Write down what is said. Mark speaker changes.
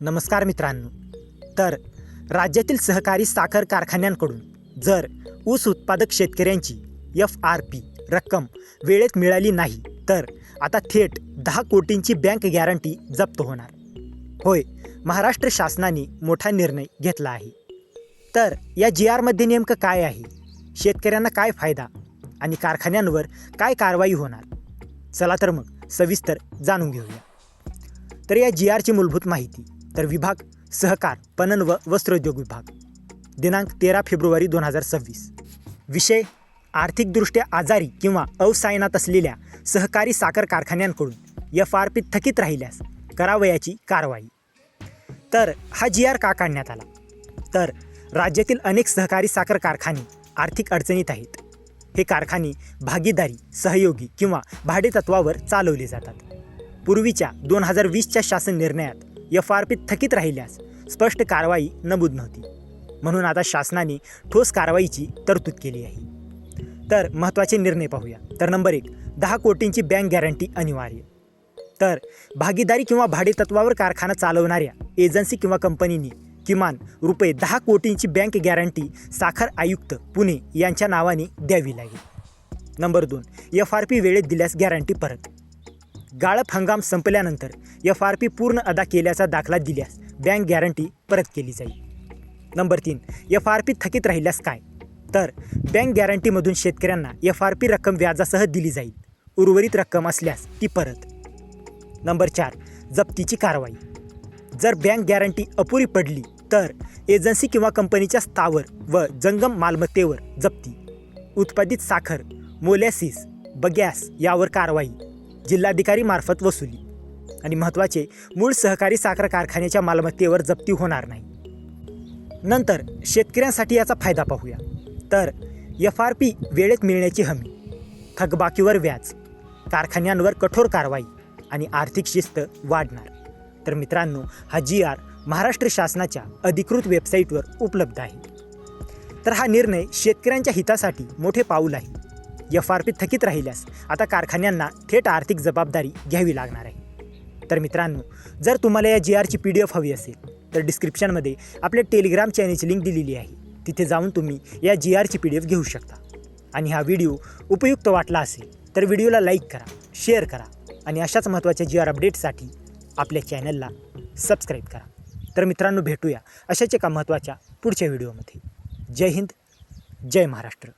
Speaker 1: नमस्कार मित्रांनो. तर राज्यातील सहकारी साखर कारखान्यांकडून जर ऊस उत्पादक शेतकऱ्यांची FRP रक्कम वेळेत मिळाली नाही तर आता थेट 10 कोटींची बँक गॅरंटी जप्त होणार. होय, महाराष्ट्र शासनाने मोठा निर्णय घेतला आहे. तर या GRमध्ये नेमकं काय आहे, शेतकऱ्यांना काय फायदा आणि कारखान्यांवर काय कारवाई होणार, चला तर मग सविस्तर जाणून घेऊया. तर या GRची मूलभूत माहिती. तर विभाग सहकार पणन व वस्त्रोद्योग विभाग, दिनांक 13 फेब्रुवारी 2026. विषय आर्थिकदृष्ट्या आजारी किंवा अवसायनात असलेल्या सहकारी साखर कारखान्यांकडून FRP थकीत राहिल्यास करावयाची कारवाई. तर हा GR का काढण्यात आला? तर राज्यातील अनेक सहकारी साखर कारखाने आर्थिक अडचणीत आहेत. हे कारखाने भागीदारी, सहयोगी किंवा भाडेतत्वावर चालवले जातात. पूर्वीच्या 2020च्या शासन निर्णयात FRP थकीत राहिल्यास स्पष्ट कारवाई नमूद नव्हती, म्हणून आता शासनाने ठोस कारवाईची तरतूद केली आहे. तर महत्त्वाचे निर्णय पाहूया. तर नंबर 1, 10 कोटींची बँक गॅरंटी अनिवार्य. तर भागीदारी किंवा भाडेतत्वावर कारखाना चालवणाऱ्या एजन्सी किंवा कंपनीने किमान ₹10 कोटींची बँक गॅरंटी साखर आयुक्त पुणे यांच्या नावाने द्यावी लागेल. नंबर 2, FRP वेळेत दिल्यास गॅरंटी परत. गाळप हंगाम संपल्यानंतर FRP पूर्ण अदा केल्याचा दाखला दिल्यास बँक गॅरंटी परत केली जाईल. नंबर 3, FRP थकीत राहिल्यास काय? तर बँक गॅरंटीमधून शेतकऱ्यांना FRP रक्कम व्याजासह दिली जाईल. उर्वरित रक्कम असल्यास ती परत. नंबर 4, जप्तीची कारवाई. जर बँक गॅरंटी अपुरी पडली तर एजन्सी किंवा कंपनीच्या स्थावर व जंगम मालमत्तेवर जप्ती. उत्पादित साखर, मोलॅसिस, बगॅस यावर कारवाई. जिल्हाधिकारी मार्फत वसुली. आणि महत्त्वाचे, मूळ सहकारी साखर कारखान्याच्या मालमत्तेवर जप्ती होणार नाही. नंतर शेतकऱ्यांसाठी याचा फायदा पाहूया. तर FRP वेळेत मिळण्याची हमी, थकबाकीवर व्याज, कारखान्यांवर कठोर कारवाई आणि आर्थिक शिस्त वाढणार. तर मित्रांनो, हा GR महाराष्ट्र शासनाच्या अधिकृत वेबसाईटवर उपलब्ध आहे. तर हा निर्णय शेतकऱ्यांच्या हितासाठी मोठे पाऊल आहे. FRP थकीत राहिल्यास आता कारखान्यांना थेट आर्थिक जबाबदारी घ्यावी लागणार आहे. तर मित्रांनो, जर तुम्हाला या GRची PDF हवी असेल तर डिस्क्रिप्शनमध्ये आपल्या टेलिग्राम चॅनेलची लिंक दिलेली आहे. तिथे जाऊन तुम्ही या GRची PDF घेऊ शकता. आणि हा व्हिडिओ उपयुक्त वाटला असेल तर व्हिडिओला लाईक करा, शेअर करा आणि अशाच महत्त्वाच्या GR अपडेटसाठी आपल्या चॅनलला सबस्क्राईब करा. तर मित्रांनो, भेटूया अशाच एका महत्त्वाच्या पुढच्या व्हिडिओमध्ये. जय हिंद, जय महाराष्ट्र.